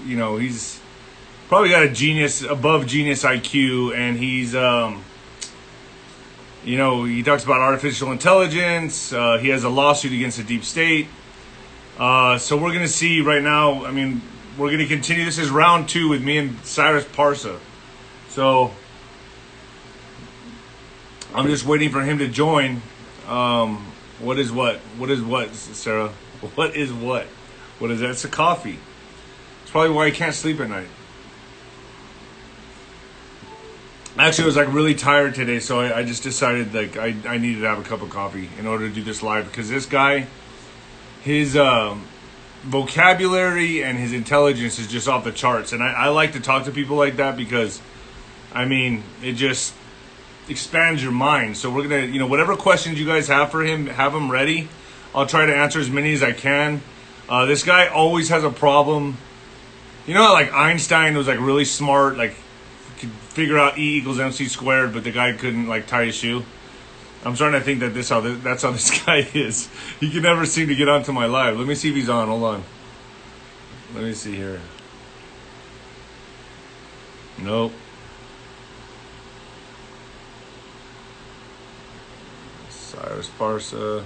you know, he's probably got a genius, above genius IQ, and he's, you know, he talks about artificial intelligence. He has a lawsuit against the deep state. So we're going to see right now. I mean, we're going to continue. This is round 2 with me and Cyrus Parsa. So I'm just waiting for him to join. What is what? What is what, Sarah? What is what? What is that? It's a coffee. It's probably why I can't sleep at night. Actually, I was like really tired today, so I just decided like I needed to have a cup of coffee in order to do this live, because this guy, his vocabulary and his intelligence is just off the charts. And I like to talk to people like that because, I mean, it just expands your mind. So we're going to, you know, whatever questions you guys have for him, have them ready. I'll try to answer as many as I can. This guy always has a problem. You know how like Einstein was like really smart, like could figure out E equals MC squared, but the guy couldn't like tie his shoe? I'm starting to think that that's how this guy is. He can never seem to get onto my live. Let me see if he's on. Hold on. Let me see here. Nope. Cyrus Parsa.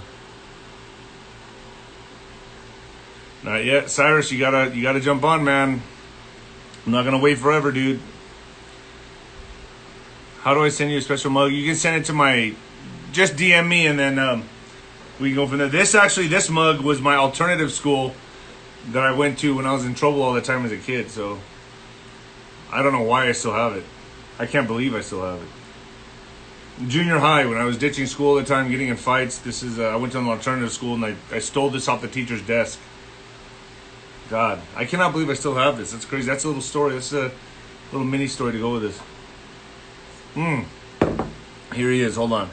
Not yet. Cyrus, you gotta jump on, man. I'm not gonna wait forever, dude. How do I send you a special mug? You can send it to my, just DM me, and then we can go from there. This mug was my alternative school that I went to when I was in trouble all the time as a kid. So I don't know why I still have it. I can't believe I still have it. In junior high, when I was ditching school all the time, getting in fights, this is I went to an alternative school, and I stole this off the teacher's desk. God, I cannot believe I still have this. That's crazy. That's a little story. That's a little mini story to go with this. Here he is. Hold on.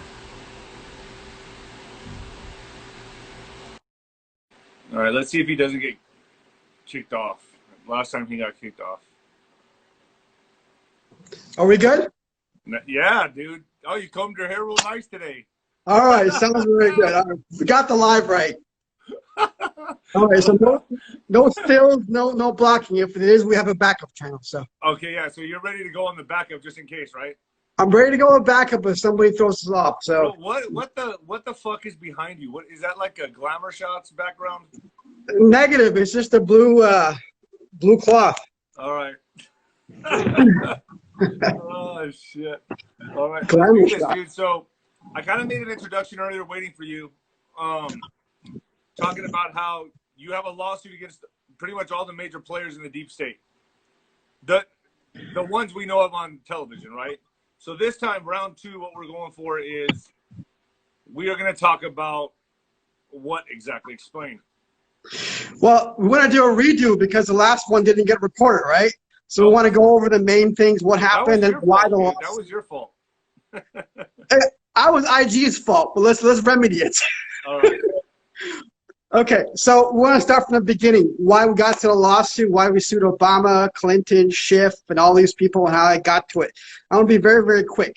All right, let's see if he doesn't get kicked off. Last time he got kicked off. Are we good? Yeah, dude. Oh, you combed your hair real nice today. All right, sounds very good. All right, we got the live right. All right, so no stills, no blocking. If it is, we have a backup channel. So okay, yeah. So you're ready to go on the backup just in case, right? I'm ready to go on backup if somebody throws us off. So what the fuck is behind you? What is that, like a Glamour Shots background? Negative. It's just a blue cloth. All right. Oh shit. All right. Glamour This, dude. So I kind of made an introduction earlier, waiting for you. Talking about how you have a lawsuit against pretty much all the major players in the deep state. The ones we know of on television, right? So this time, round 2, what we're going for is we are going to talk about what exactly. Explain. Well, we want to do a redo because the last one didn't get recorded, right? So we want to go over the main things, what happened, and why the loss. That was your fault. I was IG's fault, but let's remedy it. All right. Okay, so we want to start from the beginning. Why we got to the lawsuit, why we sued Obama, Clinton, Schiff, and all these people, and how I got to it. I'm going to be very, very quick.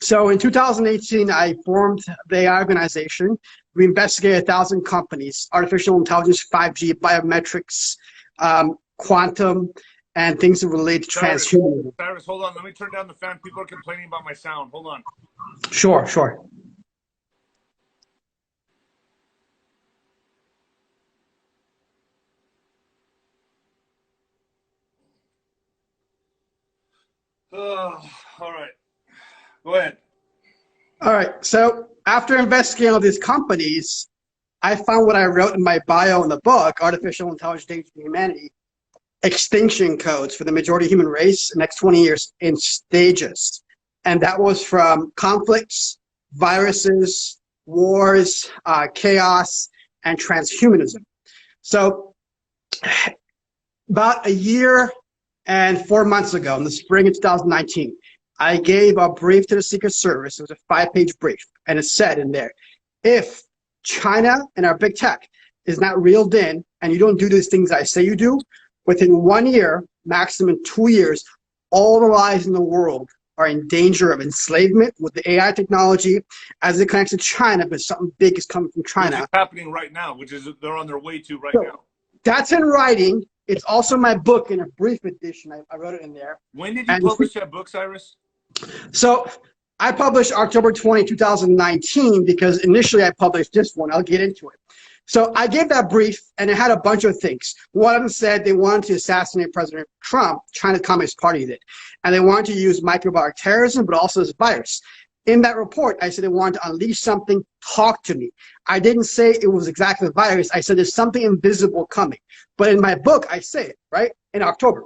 So in 2018, I formed the AI organization. We investigated 1,000 companies, artificial intelligence, 5G, biometrics, quantum, and things that relate to transhumanism. Cyrus, hold on. Let me turn down the fan. People are complaining about my sound. Hold on. Sure, sure. All right. Go ahead. All right. So after investigating all these companies, I found what I wrote in my bio in the book, Artificial Intelligence Danger to Humanity, extinction codes for the majority human race the next 20 years in stages. And that was from conflicts, viruses, wars, chaos, and transhumanism. So about a year and 4 months ago, in the spring of 2019, I gave a brief to the Secret Service. It was a 5-page brief, and it said in there, if China and our big tech is not reeled in, and you don't do these things I say you do, within 1 year, maximum 2 years, all the lives in the world are in danger of enslavement with the AI technology as it connects to China, but something big is coming from China. Which is happening right now, which is they're on their way to right now. That's in writing. It's also my book in a brief edition. I wrote it in there. When did you publish that book, Cyrus? So I published October 20, 2019, because initially I published this one. I'll get into it. So I gave that brief, and it had a bunch of things. One of them said they wanted to assassinate President Trump. China Communist Party did. And they wanted to use microbiologic terrorism, but also this virus. In that report, I said they wanted to unleash something, talk to me. I didn't say it was exactly the virus. I said there's something invisible coming. But in my book, I say it, right, in October.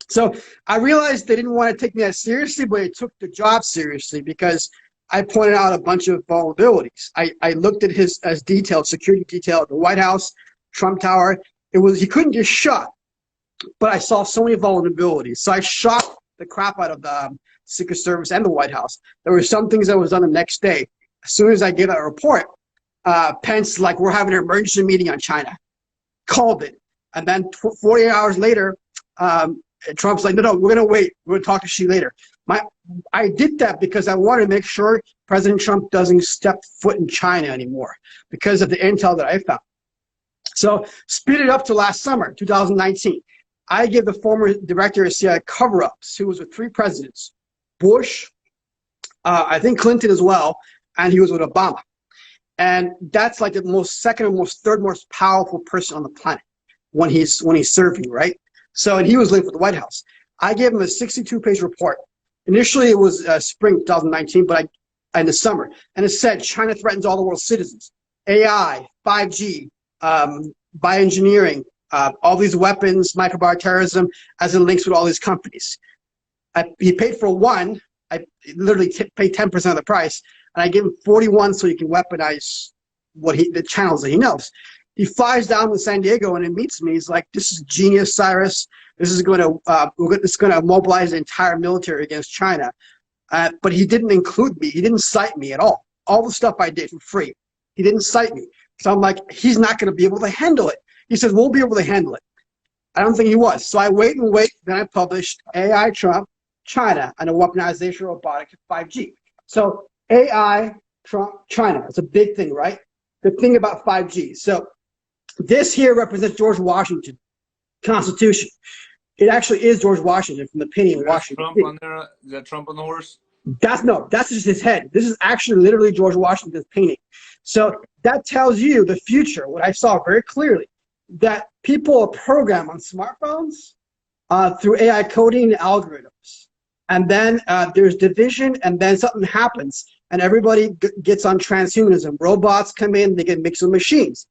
So I realized they didn't want to take me that seriously, but they took the job seriously because I pointed out a bunch of vulnerabilities. I looked at his as detailed security detail at the White House, Trump Tower. He couldn't get shot, but I saw so many vulnerabilities. So I shocked the crap out of the Secret Service and the White House. There were some things that was done the next day. As soon as I gave that report, Pence, like, we're having an emergency meeting on China, called it. And then 48 hours later, Trump's like, no, we're going to wait. We're going to talk to Xi later. I did that because I wanted to make sure President Trump doesn't step foot in China anymore because of the intel that I found. So speed it up to last summer, 2019. I gave the former director of CIA cover-ups, who was with 3 presidents, Bush, I think Clinton as well, and he was with Obama. And that's like the third most powerful person on the planet when he's serving, right? So, and he was linked with the White House. I gave him a 62-page report. Initially, it was spring 2019, but in the summer. And it said China threatens all the world's citizens. AI, 5G, bioengineering, all these weapons, microbiological terrorism, as it links with all these companies. He paid for one. I literally paid 10% of the price, and I gave him 41 so he can weaponize the channels that he knows. He flies down to San Diego and he meets me. He's like, "This is genius, Cyrus. This is going to mobilize the entire military against China." But he didn't include me. He didn't cite me at all. All the stuff I did for free, he didn't cite me. So I'm like, he's not going to be able to handle it. He says, "We'll be able to handle it." I don't think he was. So I wait. Then I published AI Trump, China, and a weaponization of robotics 5G. So AI Trump, China. It's a big thing, right? The thing about 5G. So this here represents George Washington Constitution. It actually is George Washington from the painting in Washington. Trump on there? Is that Trump on the horse? That's just his head. This is actually literally George Washington's painting. So that tells you the future, what I saw very clearly, that people are programmed on smartphones through AI coding and algorithms. And then there's division, and then something happens, and everybody gets on transhumanism. Robots come in, they get mixed with machines.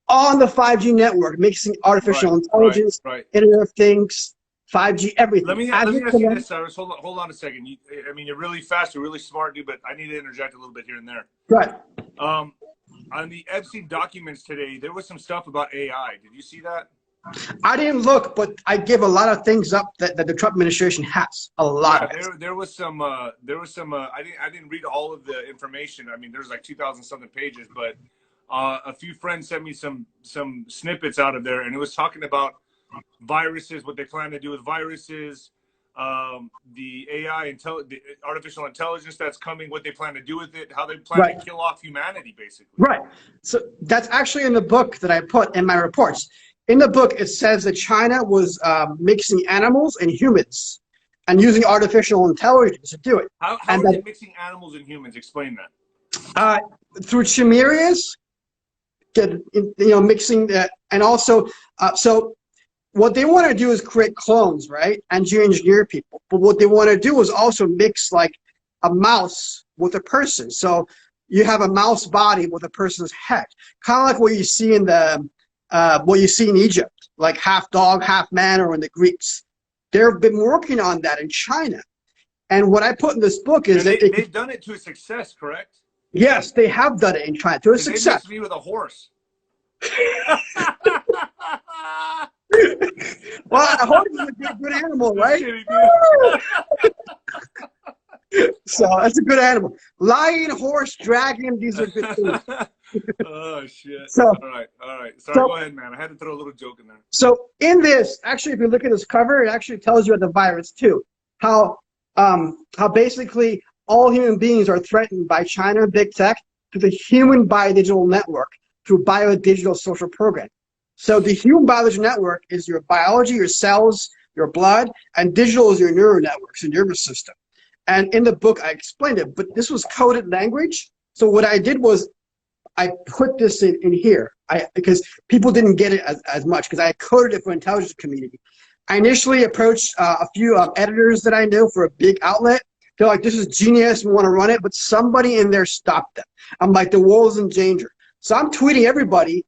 On the 5G network, mixing artificial intelligence, Internet of Things, 5G, everything. Let me ask you this, Cyrus. Hold on a second. I mean, you're really fast, you're really smart, dude, but I need to interject a little bit here and there. Right. On the Epstein documents today, there was some stuff about AI. Did you see that? I didn't look, but I give a lot of things up that the Trump administration has. A lot of it. There was some. I didn't read all of the information. I mean, there's like 2,000 something pages, but a few friends sent me some snippets out of there, and it was talking about viruses, what they plan to do with viruses, the AI, the artificial intelligence that's coming, what they plan to do with it, how they plan to kill off humanity, basically. Right. So that's actually in the book that I put in my reports. In the book, it says that China was mixing animals and humans and using artificial intelligence to do it. How are they mixing animals and humans? Explain that. Through chimeras, mixing that, and also, so what they want to do is create clones, right? And engineer people. But what they want to do is also mix like a mouse with a person. So you have a mouse body with a person's head, kind of like what you see in what you see in Egypt, like half dog, half man, or in the Greeks. They've been working on that in China. And what I put in this book is they've done it to a success, correct? Yes, they have done it in China to a success. They mixed me with a horse. Well, a horse is a good animal, right? So that's a good animal. Lion, horse, dragon, these are good things. Oh, shit. So, all right. Sorry, go ahead, man. I had to throw a little joke in there. So in this, actually, if you look at this cover, it actually tells you about the virus, too. How basically all human beings are threatened by China, big tech, through the human biodigital network, through biodigital social program. So the human biology network is your biology, your cells, your blood, and digital is your neural networks, your nervous system. And in the book, I explained it, but this was coded language. So what I did was I put this in here because people didn't get it as much because I coded it for intelligence community. I initially approached a few editors that I knew for a big outlet. They're like, this is genius, we want to run it, but somebody in there stopped them. I'm like, the world's in danger. So I'm tweeting everybody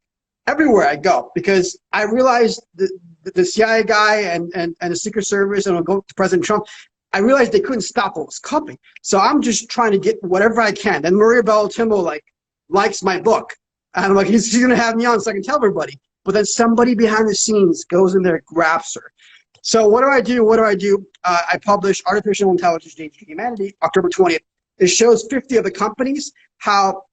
everywhere I go because I realized the CIA guy and the Secret Service, and I'll go to President Trump, I realized they couldn't stop what was coming. So I'm just trying to get whatever I can. Then Maria Bellotimo likes my book. And I'm like, she's going to have me on so I can tell everybody. But then somebody behind the scenes goes in there, grabs her. So what do I do? I published Artificial Intelligence Danger to Humanity, October 20th. It shows 50 of the companies, how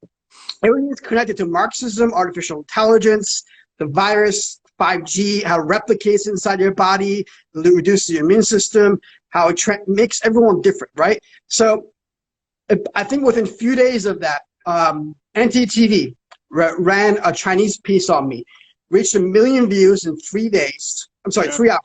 everything is connected to Marxism, artificial intelligence, the virus, 5G, how it replicates inside your body, reduces your immune system, how it makes everyone different, right? So I think within a few days of that, NTTV ran a Chinese piece on me, reached 1 million views in 3 days. I'm sorry, 3 hours.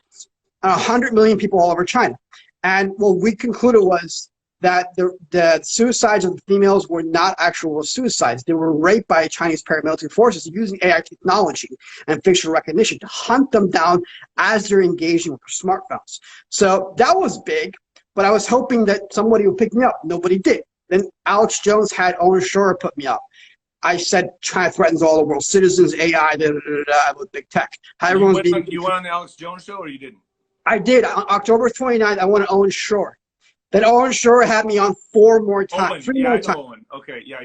100 million people all over China. And what we concluded was that the suicides of the females were not actual suicides. They were raped by Chinese paramilitary forces using AI technology and facial recognition to hunt them down as they're engaging with their smartphones. So that was big, but I was hoping that somebody would pick me up. Nobody did. Then Alex Jones had Owen Shroyer put me up. I said China threatens all the world's citizens, AI, with big tech. You went on the Alex Jones show or you didn't? I did. On October 29th, I went to Owen Shroyer. Then Owen Shroyer had me on 4 more times. Owen, I know Owen. Okay, yeah.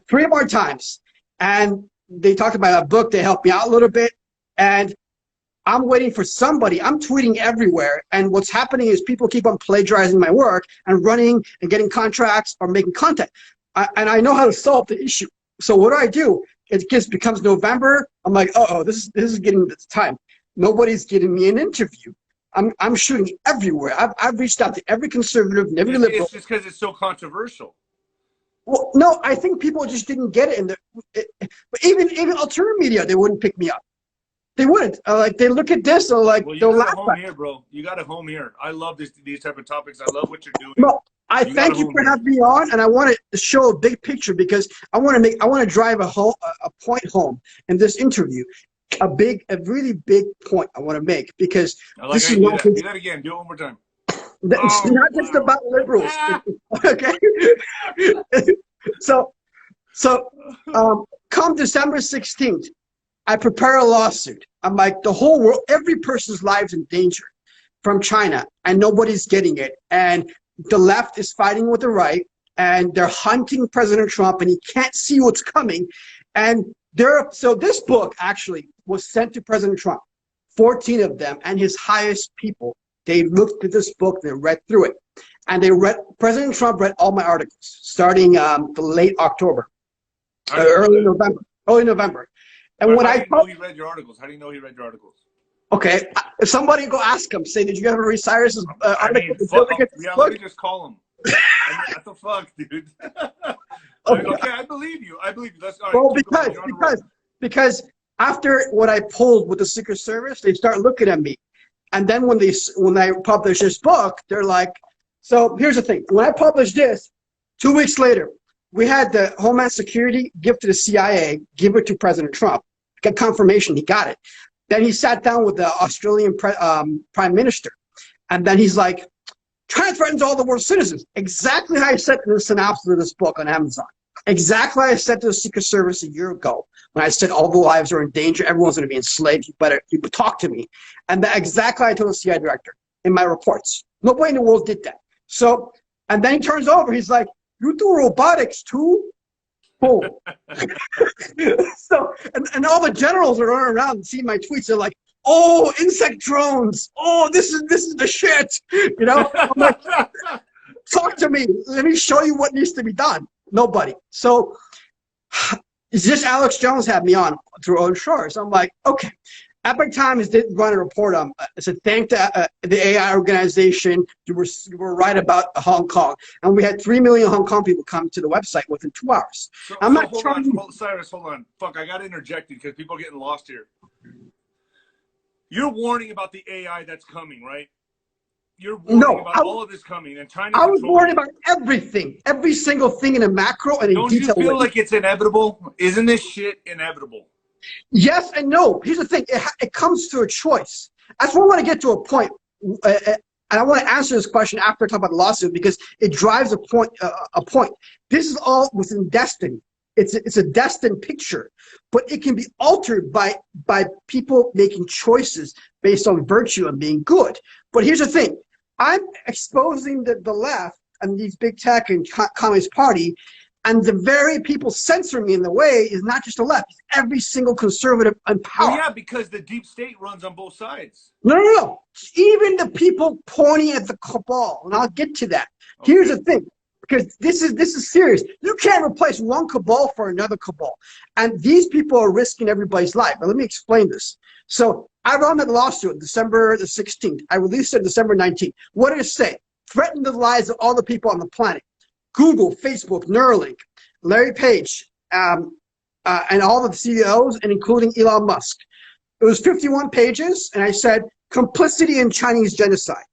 3 more times. And they talked about a book. They helped me out a little bit. And I'm waiting for somebody. I'm tweeting everywhere. And what's happening is people keep on plagiarizing my work and running and getting contracts or making content. And I know how to solve the issue. So what do? It just becomes November. I'm like, this is getting the time. Nobody's getting me an interview. I'm shooting everywhere. I've reached out to every conservative, every liberal. It's just because it's so controversial. Well, no, I think people just didn't get it. But even alternative media, they wouldn't pick me up. They wouldn't. They look at this, they'll laugh. Home here, bro. You got a home here. I love these type of topics. I love what you're doing. No, I thank you for having me on, and I want to show a big picture because I want to drive a point home in this interview. A really big point I want to make because this is do that again. Do it one more time. It's not just about liberals. Okay. So come December 16th, I prepare a lawsuit. I'm like, the whole world, every person's lives in danger from China, and nobody's getting it. And the left is fighting with the right, and they're hunting President Trump, and he can't see what's coming. And so this book actually was sent to President Trump, 14 of them, and his highest people. They looked at this book, they read through it, and President Trump read all my articles starting the late October, early November. And when I know he read your articles, how do you know he read your articles? Okay, if somebody go ask him, say, did you ever read Cyrus's article? Let me just call him. What the fuck, dude? Okay, I believe you. That's all right. Well, because after what I pulled with the Secret Service, they start looking at me. And then when I publish this book, they're like, so here's the thing. When I published this, 2 weeks later, we had the Homeland Security give to the CIA, give it to President Trump. Get confirmation he got it. Then he sat down with the Australian Prime Minister. And then he's like, China threatens all the world's citizens. Exactly how I said in the synopsis of this book on Amazon. Exactly how I said to the Secret Service a year ago when I said all the lives are in danger, everyone's going to be enslaved, you better talk to me. And that exactly I told the CIA director in my reports. Nobody in the world did that. So, and then he turns over, he's like, you do robotics too? Boom. So, and all the generals are running around and see my tweets. They're like, oh, insect drones. Oh, this is the shit. You know, I'm like, talk to me. Let me show you what needs to be done. Nobody. So it's just Alex Jones had me on through Owen Shroyer. So I'm like, okay. Epoch Times did run a report on it said, thank the AI organization. You were right about Hong Kong. And we had 3 million Hong Kong people come to the website within 2 hours. I'm not hold trying on, Cyrus, hold on. Fuck, I got interjected because people are getting lost here. You're warning about the AI that's coming, right? You're warning about all of this coming, and China. I was worried about everything, every single thing in a macro and in detail. Don't you feel like it's inevitable? Isn't this shit inevitable? Yes and no. Here's the thing: it comes through a choice. That's why I want to get to a point, and I want to answer this question after I talk about the lawsuit because it drives a point. This is all within destiny. It's a destined picture, but it can be altered by people making choices based on virtue and being good. But here's the thing: I'm exposing the left and these big tech and Communist Party, and the very people censoring me in the way is not just the left; it's every single conservative in power. Well, yeah, because the deep state runs on both sides. No. Even the people pointing at the cabal, and I'll get to that. Okay. Here's the thing. Because this is serious. You can't replace one cabal for another cabal. And these people are risking everybody's life. But let me explain this. So I wrote the lawsuit December the 16th. I released it December 19th. What did it say? Threaten the lives of all the people on the planet. Google, Facebook, Neuralink, Larry Page, and all of the CEOs, and including Elon Musk. It was 51 pages, and I said, complicity in Chinese genocide,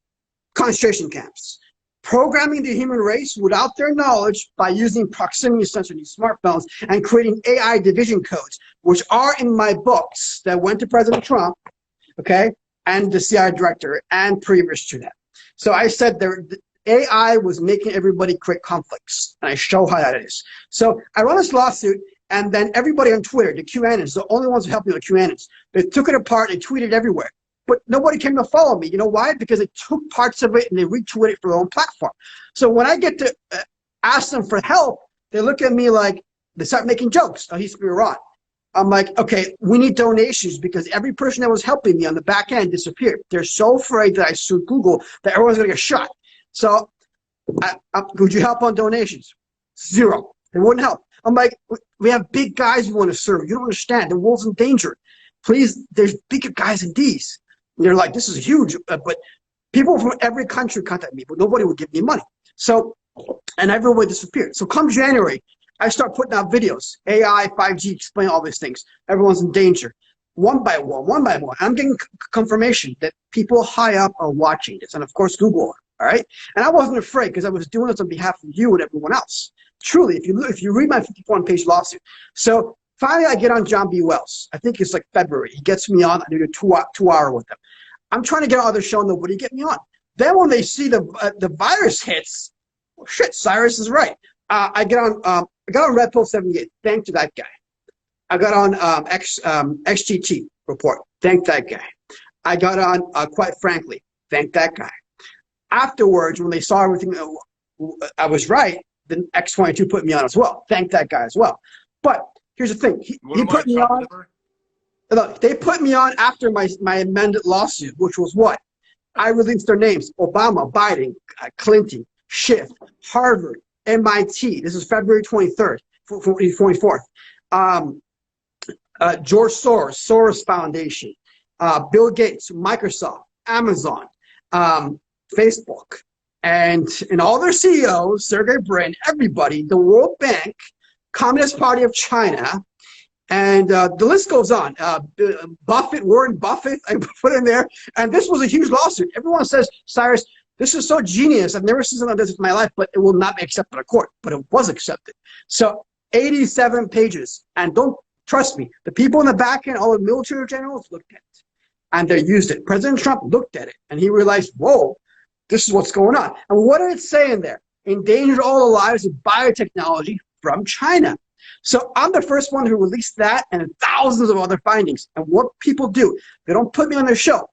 concentration camps. Programming the human race without their knowledge by using proximity sensors in smartphones and creating AI division codes, which are in my books that went to President Trump, okay, and the CIA director, and previous to that. So I said the AI was making everybody create conflicts, and I show how that is. So I run this lawsuit, and then everybody on Twitter, the QAnons, the only ones who helped me with QAnons, they took it apart, they tweeted everywhere. But nobody came to follow me. You know why? Because they took parts of it and they retweeted it for their own platform. So when I get to ask them for help, they look at me like, they start making jokes. Oh, he's Iran. I'm like, okay, we need donations because every person that was helping me on the back end disappeared. They're so afraid that I sued Google that everyone's going to get shot. So would you help on donations? Zero. They wouldn't help. I'm like, we have big guys we want to serve. You don't understand. The world's in danger. Please, there's bigger guys than these. And they're like, this is huge, but people from every country contact me, but nobody would give me money. So, and everyone disappeared. So come January, I start putting out videos, AI, 5G, explain all these things. Everyone's in danger. One by one. I'm getting confirmation that people high up are watching this. And of course, Google, all right? And I wasn't afraid because I was doing this on behalf of you and everyone else. Truly, if you read my 51-page lawsuit. So finally, I get on John B. Wells. I think it's like February. He gets me on. I do a two-hour with him. I'm trying to get on the show, and nobody get me on. Then when they see the virus hits, well, shit, Cyrus is right. I got on Red Pill 78. Thank to that guy. I got on XGT report. Thank that guy. I got on Quite Frankly. Thank that guy. Afterwards, when they saw everything, I was right. Then X22 put me on as well. Thank that guy as well. But here's the thing. He put me on. Look, they put me on after my amended lawsuit, which was what? I released their names: Obama, Biden, Clinton, Schiff, Harvard, MIT. This is February 23rd, 24th. George Soros, Soros Foundation, Bill Gates, Microsoft, Amazon, Facebook, and all their CEOs, Sergey Brin, everybody, the World Bank, Communist Party of China, and the list goes on. Warren Buffett, I put in there. And this was a huge lawsuit. Everyone says, Cyrus, this is so genius. I've never seen something like this in my life, but it will not be accepted in court. But it was accepted. So 87 pages. And don't trust me. The people in the back end, all the military generals looked at it. And they used it. President Trump looked at it. And he realized, whoa, this is what's going on. And what did it say in there? Endangered all the lives of biotechnology from China. So I'm the first one who released that and thousands of other findings. And what people do, they don't put me on their show.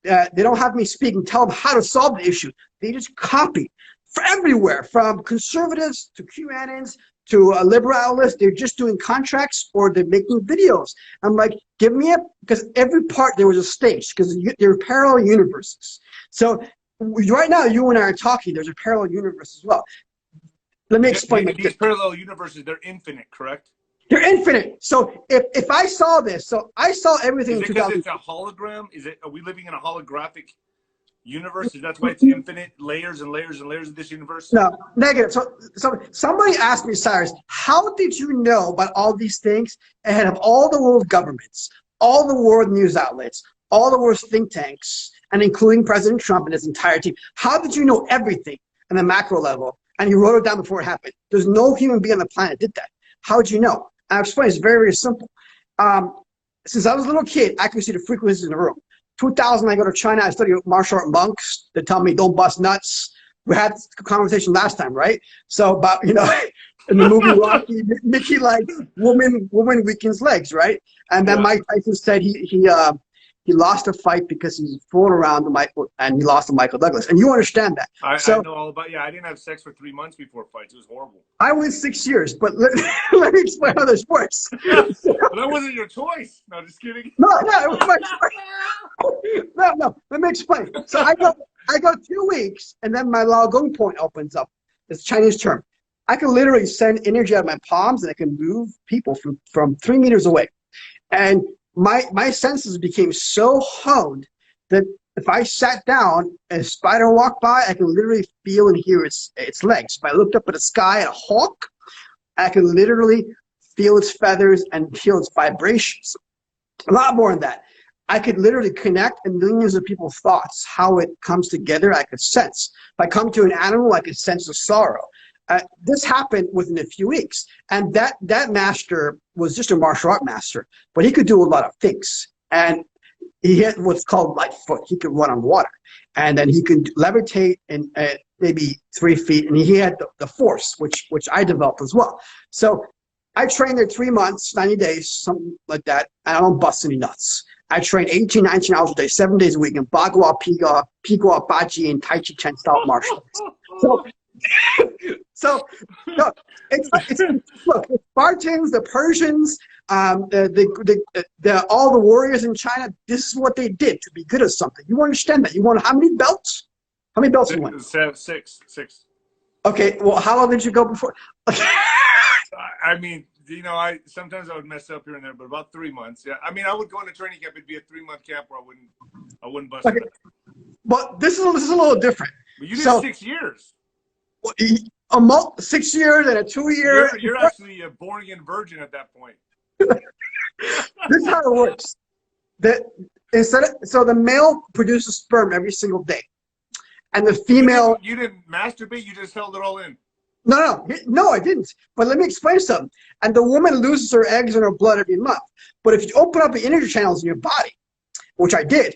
They don't have me speak and tell them how to solve the issue. They just copy from everywhere, from conservatives to QAnons to liberalists. They're just doing contracts or they're making videos. I'm like, give me it, because every part there was a stage, because there are parallel universes. So right now, you and I are talking. There's a parallel universe as well. Let me explain. These parallel universes, they're infinite, correct? They're infinite. So if I saw this, so I saw everything Is in it because 2000. it's a hologram? Are we living in a holographic universe? Is that why it's infinite layers and layers and layers of this universe? No, negative. So somebody asked me, Cyrus, how did you know about all these things ahead of all the world governments, all the world news outlets, all the world think tanks, and including President Trump and his entire team? How did you know everything on the macro level? And you wrote it down before it happened. There's no human being on the planet did that. How would you know? And I'll explain. It's very, very simple. Since I was a little kid, I could see the frequencies in the room. 2000, I go to China. I study with martial art monks. They tell me don't bust nuts. We had this conversation last time, right? So about, in the movie Rocky, Mickey like woman weakens legs, right? And then Mike Tyson said he lost a fight because he's fooling around the Michael, and he lost to Michael Douglas. And you understand that. I know all about. Yeah, I didn't have sex for 3 months before fights. It was horrible. I went 6 years, but let me explain how this works. Well, that wasn't your choice. No, just kidding. No, it was my choice. No. Let me explain. So I go 2 weeks, and then my Laogong point opens up. It's a Chinese term. I can literally send energy out of my palms, and I can move people from 3 meters away. And my senses became so honed that if I sat down and a spider walked by, I can literally feel and hear its legs. If I looked up at the sky at a hawk, I can literally feel its feathers and feel its vibrations. A lot more than that. I could literally connect in millions of people's thoughts. How it comes together, I could sense. If I come to an animal, I could sense the sorrow. This happened within a few weeks. And that master was just a martial art master, but he could do a lot of things. And he had what's called light foot. He could run on water. And then he could levitate in maybe 3 feet. And he had the force, which I developed as well. So I trained there 3 months, 90 days, something like that. And I don't bust any nuts. I train 18, 19 hours a day, 7 days a week in Bagua, Pigua, Baji, and Tai Chi Chuan style martial arts. So look, look, the Spartans, the Persians, all the warriors in China. This is what they did to be good at something. You understand that? You want how many belts? How many belts you want? Six. Okay. Well, how long did you go before? I mean, sometimes I would mess up here and there, but about 3 months. Yeah. I mean, I would go in a training camp. It'd be a 3-month camp where I wouldn't bust it. But this is a little different. But you did 6 years. 6 years and a 2 year. You're actually a born-again virgin at that point. This is how it works. So the male produces sperm every single day, and the female. You didn't masturbate. You just held it all in. No, I didn't. But let me explain something. And the woman loses her eggs and her blood every month. But if you open up the energy channels in your body, which I did,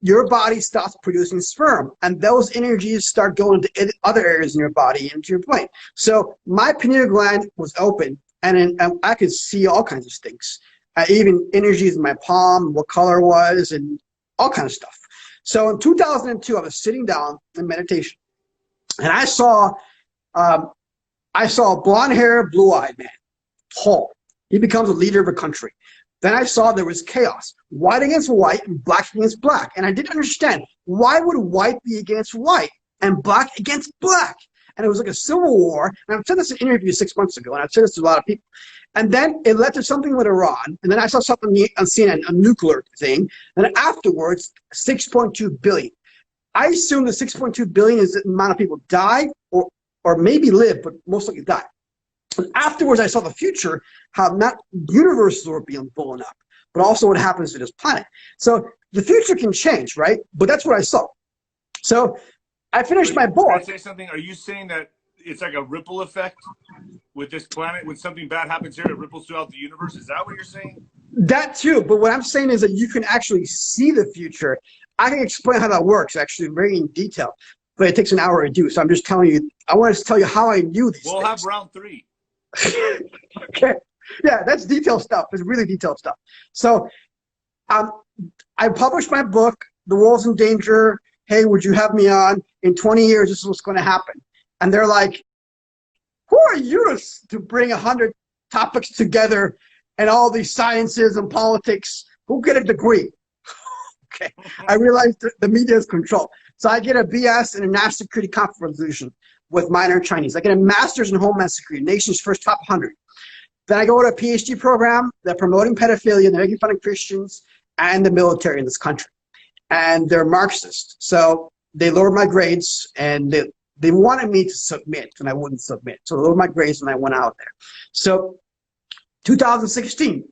your body stops producing sperm, and those energies start going to other areas in your body, into your brain. So my pineal gland was open, and I could see all kinds of things, even energies in my palm, what color it was, and all kinds of stuff. So in 2002, I was sitting down in meditation, and I saw a blonde-haired, blue-eyed man, tall. He becomes a leader of a country. Then I saw there was chaos, white against white and black against black. And I didn't understand, why would white be against white and black against black? And it was like a civil war. And I've said this in an interview 6 months ago, and I've said this to a lot of people. And then it led to something with Iran. And then I saw something on CNN, a nuclear thing. And afterwards, 6.2 billion. I assume the 6.2 billion is the amount of people die or maybe live, but most likely die. And afterwards, I saw the future, how not universes were being blown up, but also what happens to this planet. So the future can change, right? But that's what I saw. So I finished my book. Can I say something? Are you saying that it's like a ripple effect with this planet? When something bad happens here, it ripples throughout the universe? Is that what you're saying? That too. But what I'm saying is that you can actually see the future. I can explain how that works, actually, very in detail. But it takes an hour to do. So I'm just telling you, I want to tell you how I knew these things. We'll have round 3. Okay. Yeah, that's detailed stuff. It's really detailed stuff. So I published my book, The World's in Danger. Hey, would you have me on? In 20 years, this is what's going to happen. And they're like, who are you to bring 100 topics together and all these sciences and politics? Who get a degree? Okay. I realized the media is control. So I get a BS in a national security conference resolution with minor Chinese. I get a master's in Homeland Security, nation's first top 100. Then I go to a PhD program. They're promoting pedophilia. They're making fun of Christians and the military in this country. And they're Marxist. So they lowered my grades, and they wanted me to submit, and I wouldn't submit. So they lowered my grades, and I went out there. So 2016,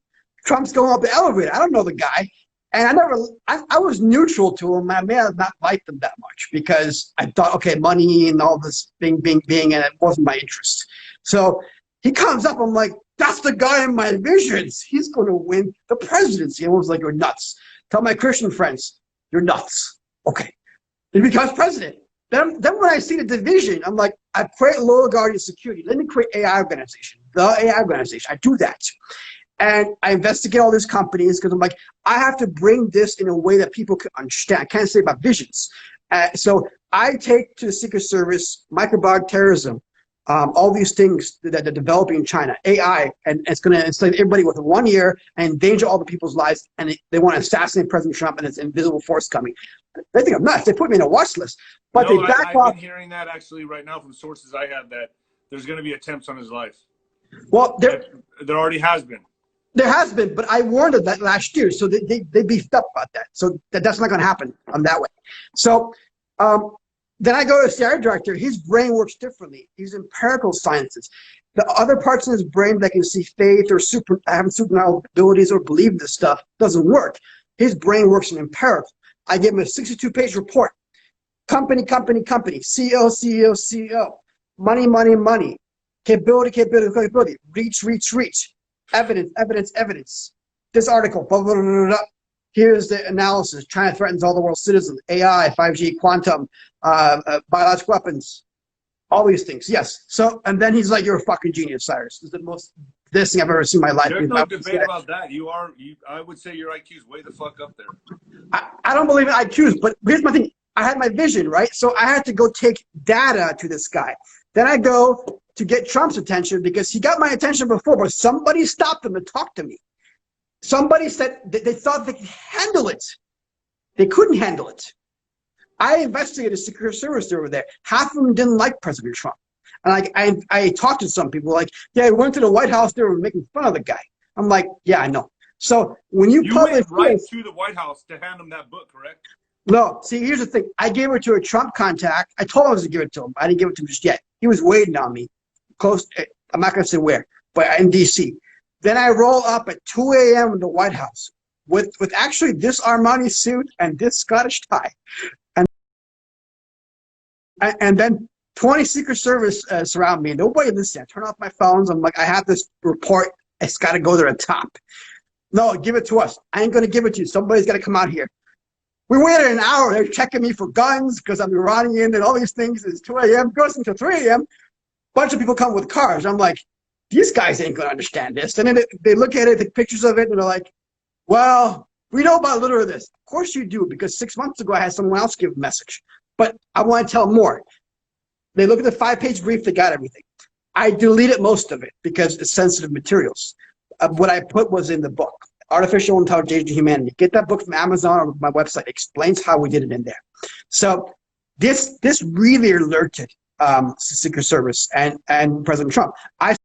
Trump's going up the elevator. I don't know the guy. And I was neutral to him. I may have not liked him that much because I thought, okay, money and all this being, and it wasn't my interest. So he comes up, I'm like, that's the guy in my visions. He's going to win the presidency. I was like, you're nuts. Tell my Christian friends, you're nuts. Okay. He becomes president. Then when I see the division, I'm like, I create lower guardian security. Let me create AI organization, the AI organization. I do that. And I investigate all these companies because I'm like, I have to bring this in a way that people can understand. I can't say about visions. So I take to the Secret Service microbiological terrorism, all these things that they're developing in China, AI, and it's going to enslave everybody with 1 year and endanger all the people's lives. And they want to assassinate President Trump, and it's invisible force coming. They think I'm nuts. They put me in a watch list. But no, they back I've been hearing that actually right now from sources I have that there's going to be attempts on his life. Well, there already has been. There has been, but I warned them that last year, so they beefed up about that. So that's not going to happen that way. So then I go to the CIA director. His brain works differently. He's empirical sciences. The other parts of his brain that can see faith or having supernatural abilities or believe this stuff doesn't work. His brain works in empirical. I give him a 62-page report. Company, CEO. Money. Capability. Reach. Evidence. This article, blah, blah, blah, blah, blah. Here's the analysis. China threatens all the world's citizens. AI, 5G, quantum, biological weapons, all these things. Yes. So, and then he's like, you're a fucking genius, Cyrus. This is the most thing I've ever seen in my life. There's no debate about that. I would say your IQ's way the fuck up there. I don't believe in IQs, but here's my thing. I had my vision, right? So I had to go take data to this guy. Then I go to get Trump's attention because he got my attention before, but somebody stopped him to talk to me. Somebody said they thought they could handle it. They couldn't handle it. I investigated Secret Service over there. Half of them didn't like President Trump. And I talked to some people like, yeah, I went to the White House, they were making fun of the guy. I'm like, yeah, I know. So when you went right to the White House to hand him that book, correct? No, see, here's the thing. I gave it to a Trump contact. I told him I was going to give it to him. I didn't give it to him just yet. He was waiting on me. Close, I'm not going to say where, but in D.C. Then I roll up at 2 a.m. in the White House with actually this Armani suit and this Scottish tie. And then 20 Secret Service surround me. Nobody listens. I turn off my phones. I'm like, I have this report. It's got to go to the top. No, give it to us. I ain't going to give it to you. Somebody's got to come out here. We waited an hour. They're checking me for guns because I'm Iranian and all these things. It's 2 a.m. Goes into 3 a.m. Bunch of people come with cars. I'm like, these guys ain't going to understand this. And then they look at it, take pictures of it, and they're like, well, we know about a little of this. Of course you do, because 6 months ago I had someone else give a message. But I want to tell more. They look at the 5-page brief, they got everything. I deleted most of it because it's sensitive materials. What I put was in the book, Artificial Intelligence and Humanity. Get that book from Amazon or my website. It explains how we did it in there. So this really alerted Secret Service and President Trump. I